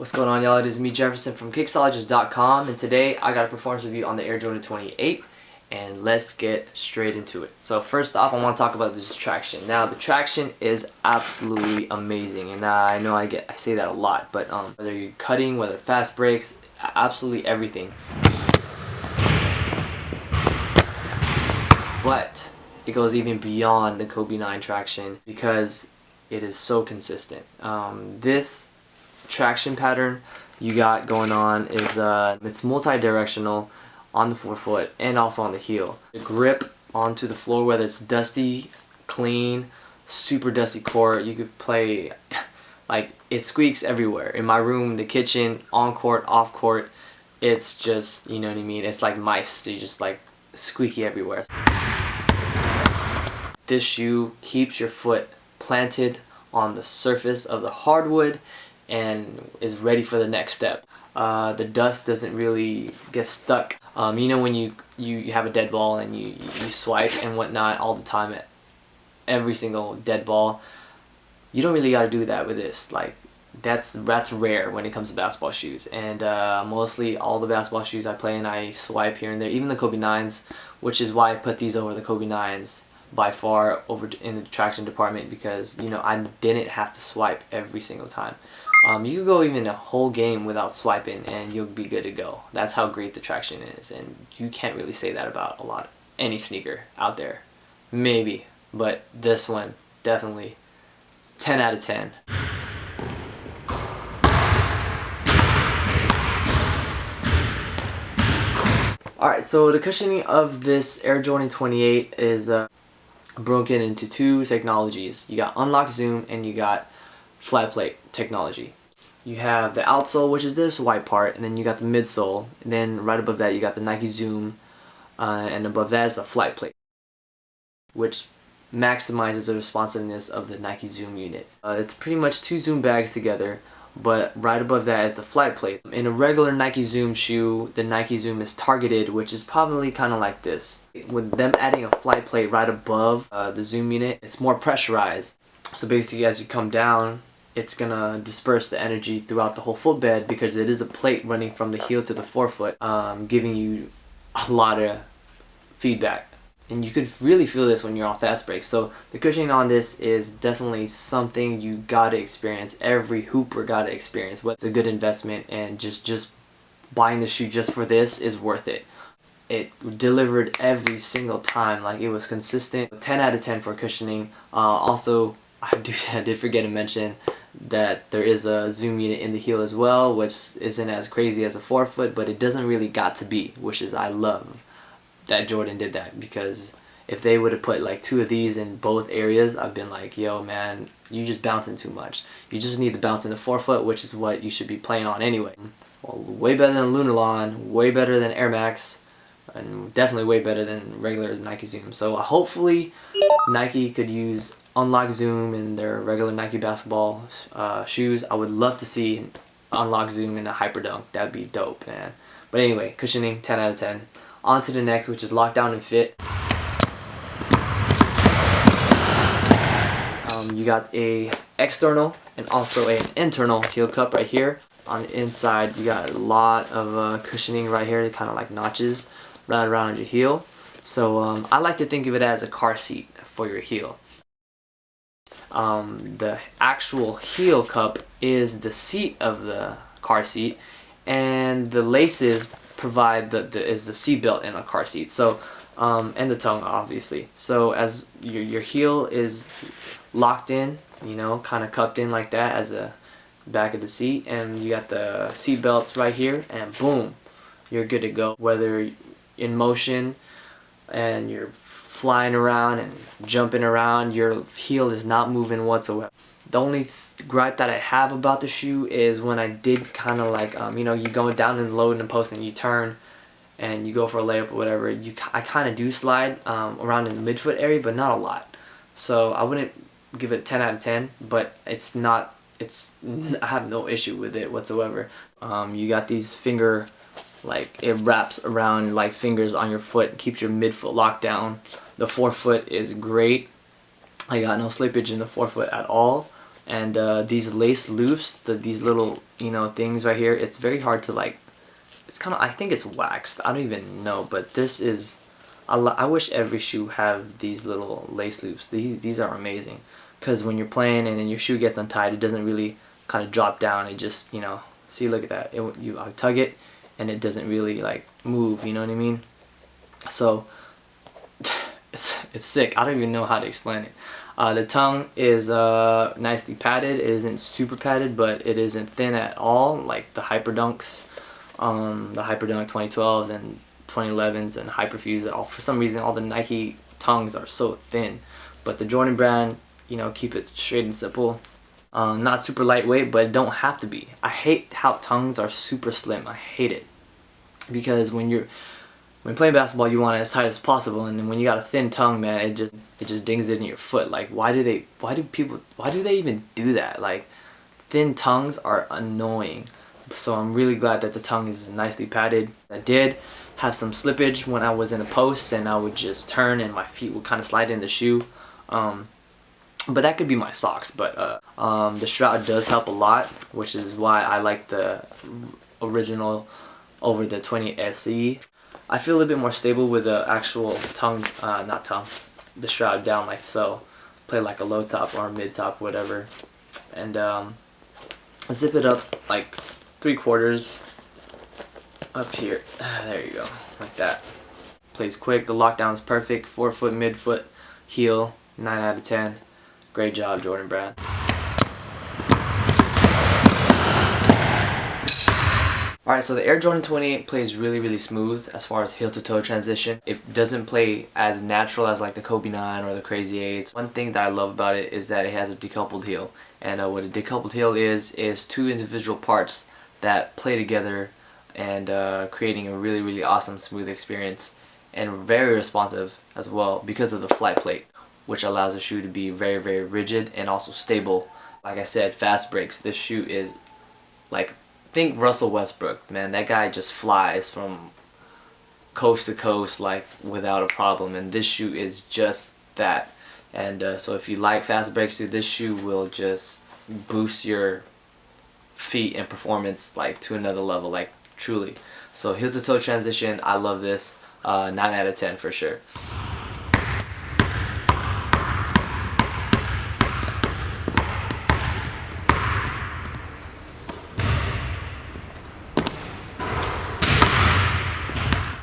What's going on, y'all? It is me, Jefferson from Kicksologist.com, and today I got a performance review on the Air Jordan 28, and let's get straight into it. So first off, I want to talk about this traction. Now, the traction is absolutely amazing, and I know I say that a lot, but whether you're cutting, whether fast breaks, absolutely everything. But it goes even beyond the Kobe 9 traction because it is so consistent. This traction pattern you got going on is it's multi-directional on the forefoot and also on the heel. The grip onto the floor, whether it's dusty, clean, super dusty court, you could play like it squeaks everywhere. In my room, the kitchen, on court, off court, it's just, you know what I mean, it's like mice. They just like squeaky everywhere. This shoe keeps your foot planted on the surface of the hardwood and is ready for the next step. The dust doesn't really get stuck. You know when you have a dead ball and you swipe and whatnot all the time at every single dead ball, you don't really got to do that with this. Like that's rare when it comes to basketball shoes, and mostly all the basketball shoes I play in, I swipe here and there, even the Kobe 9s, which is why I put these over the Kobe 9s by far over in the traction department, because you know I didn't have to swipe every single time. You could go even a whole game without swiping and you'll be good to go. That's how great the traction is, and you can't really say that about any sneaker out there. Maybe, but this one definitely 10 out of 10. Alright, so the cushioning of this Air Jordan 28 is broken into two technologies. You got unlock zoom and you got flat plate technology. You have the outsole, which is this white part, and then you got the midsole, and then right above that you got the Nike Zoom, and above that is the flat plate, which maximizes the responsiveness of the Nike Zoom unit. It's pretty much two Zoom bags together, but right above that is the flat plate. In a regular Nike Zoom shoe, the Nike Zoom is targeted, which is probably kind of like this. With them adding a flat plate right above the Zoom unit, it's more pressurized. So basically, as you come down, it's gonna disperse the energy throughout the whole footbed because it is a plate running from the heel to the forefoot, giving you a lot of feedback. And you could really feel this when you're on fast breaks. So the cushioning on this is definitely something you gotta experience. Every hooper gotta experience. But it's a good investment, and just buying the shoe just for this is worth it. It delivered every single time. Like, it was consistent. 10 out of 10 for cushioning. Also, I did forget to mention that there is a zoom unit in the heel as well, which isn't as crazy as a forefoot, but it doesn't really got to be, which is, I love that Jordan did that, because if they would have put like two of these in both areas, I've been like, yo man, you just bouncing too much. You just need to bounce in the forefoot, which is what you should be playing on anyway. Well, way better than Lunarlon, way better than Air Max, and definitely way better than regular Nike Zoom. So hopefully Nike could use unlock zoom in their regular Nike basketball shoes. I would love to see unlock zoom in a Hyperdunk. That'd be dope, man. But anyway, cushioning 10 out of 10. On to the next, which is lockdown and fit. You got a external and also an internal heel cup right here. On the inside, you got a lot of cushioning right here, kind of like notches right around your heel. So I like to think of it as a car seat for your heel. The actual heel cup is the seat of the car seat, and the laces provide is the seat belt in a car seat. So and the tongue, obviously. So as your heel is locked in, you know, kind of cupped in like that as a back of the seat, and you got the seat belts right here, and boom, you're good to go. Whether in motion and you're flying around and jumping around, your heel is not moving whatsoever. The only gripe that I have about the shoe is when I did kind of like, you know, you go down and low in the post and you turn and you go for a layup or whatever, I kind of do slide around in the midfoot area, but not a lot. So I wouldn't give it 10 out of 10, but I have no issue with it whatsoever. You got these finger, like it wraps around like fingers on your foot, keeps your midfoot locked down. The forefoot is great. I got no slippage in the forefoot at all. And these lace loops, these little, you know, things right here, it's very hard to like, it's kind of, I think it's waxed, I don't even know, but this is, I wish every shoe have these little lace loops. These are amazing, because when you're playing and then your shoe gets untied, it doesn't really kind of drop down. It just, you know, see, look at that. I tug it and it doesn't really like move, you know what I mean? So it's sick. I don't even know how to explain it. The tongue is nicely padded. It isn't super padded, but it isn't thin at all, like the Hyperdunks, the Hyperdunk 2012s and 2011s and Hyperfuse. For some reason, all the Nike tongues are so thin, but the Jordan brand, you know, keep it straight and simple. Not super lightweight, but it don't have to be. I hate how tongues are super slim. I hate it, because when playing basketball, you want it as tight as possible, and then when you got a thin tongue, man, it just dings it in your foot. Like, why do they even do that? Like, thin tongues are annoying. So I'm really glad that the tongue is nicely padded. I did have some slippage when I was in a post, and I would just turn and my feet would kind of slide in the shoe. But that could be my socks. But the Shroud does help a lot, which is why I like the original over the 20 SE. I feel a little bit more stable with the actual tongue, the Shroud down like so. Play like a low top or a mid top, whatever. And zip it up like 3/4 up here. There you go, like that. Plays quick. The lockdown is perfect. Forefoot, midfoot, heel. 9 out of 10. Great job, Jordan Brand. Alright, so the Air Jordan 28 plays really smooth as far as heel to toe transition. It doesn't play as natural as like the Kobe 9 or the Crazy 8s. One thing that I love about it is that it has a decoupled heel. And what a decoupled heel is two individual parts that play together and creating a really awesome smooth experience, and very responsive as well because of the flight plate, which allows the shoe to be very rigid and also stable. Like I said, fast breaks. This shoe is like, think Russell Westbrook, man. That guy just flies from coast to coast like without a problem, and this shoe is just that. And so if you like fast breaks, this shoe will just boost your feet and performance like to another level, like truly. So heel to toe transition, I love this. 9 out of 10 for sure.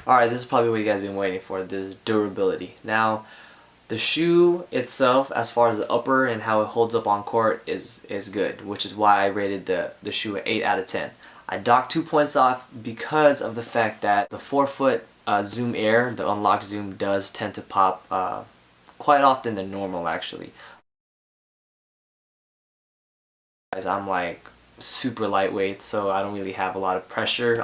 Alright, this is probably what you guys have been waiting for, this durability. Now, the shoe itself, as far as the upper and how it holds up on court, is good, which is why I rated the shoe an 8 out of 10. I docked 2 points off because of the fact that the forefoot Zoom Air, the Unlock Zoom, does tend to pop quite often than normal, actually. I'm like super lightweight, so I don't really have a lot of pressure,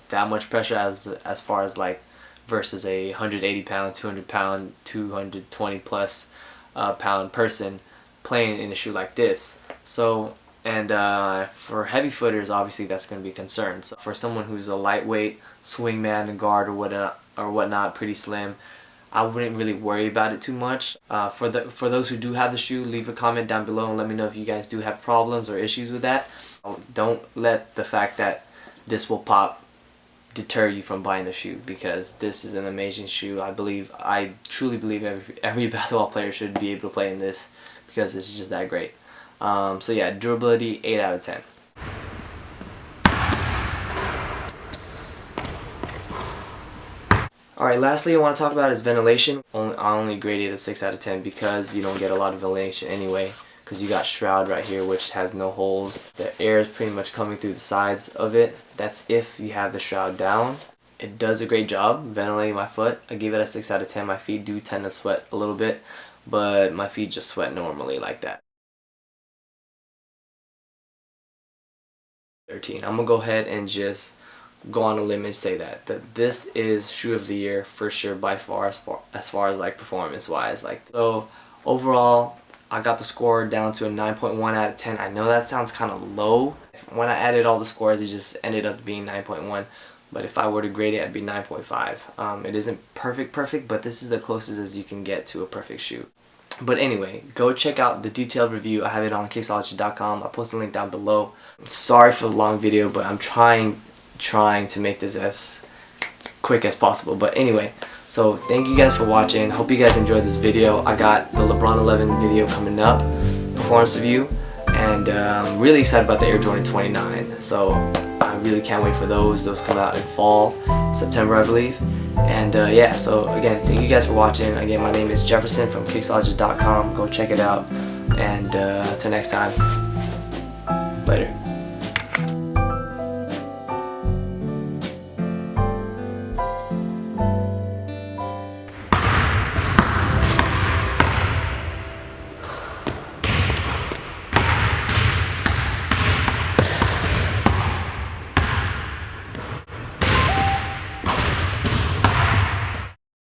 that much pressure as far as like versus a 180 pound, 200 pound, 220 plus pound person playing in a shoe like this. So, and for heavy footers, obviously that's going to be a concern. So for someone who's a lightweight swingman and guard or whatnot, pretty slim, I wouldn't really worry about it too much. For those who do have the shoe, leave a comment down below and let me know if you guys do have problems or issues with that. Don't let the fact that this will pop deter you from buying the shoe, because this is an amazing shoe. I truly believe every basketball player should be able to play in this, because it's just that great. So yeah, durability, 8 out of 10. Alright, lastly I want to talk about is ventilation. I only graded a 6 out of 10 because you don't get a lot of ventilation anyway, because you got Shroud right here, which has no holes. The air is pretty much coming through the sides of it. That's if you have the Shroud down. It does a great job ventilating my foot. I give it a 6 out of 10. My feet do tend to sweat a little bit, but my feet just sweat normally like that. 13. I'm gonna go ahead and just go on a limb and say that this is shoe of the year for sure, by far, as far as like performance wise. Like, so overall I got the score down to a 9.1 out of 10. I know that sounds kind of low. When I added all the scores, it just ended up being 9.1, but if I were to grade it, I'd be 9.5. It isn't perfect, but this is the closest as you can get to a perfect shoe. But anyway, go check out the detailed review. I have it on kicksology.com. I'll post a link down below. Sorry for the long video, but I'm trying to make this as quick as possible. But anyway, so thank you guys for watching. Hope you guys enjoyed this video. I got the LeBron 11 video coming up, performance review, and I'm really excited about the Air Jordan 29. So I really can't wait for those. Those come out in fall, September, I believe. And yeah, so again, thank you guys for watching. Again, my name is Jefferson from kicksology.com. Go check it out. And until next time, later.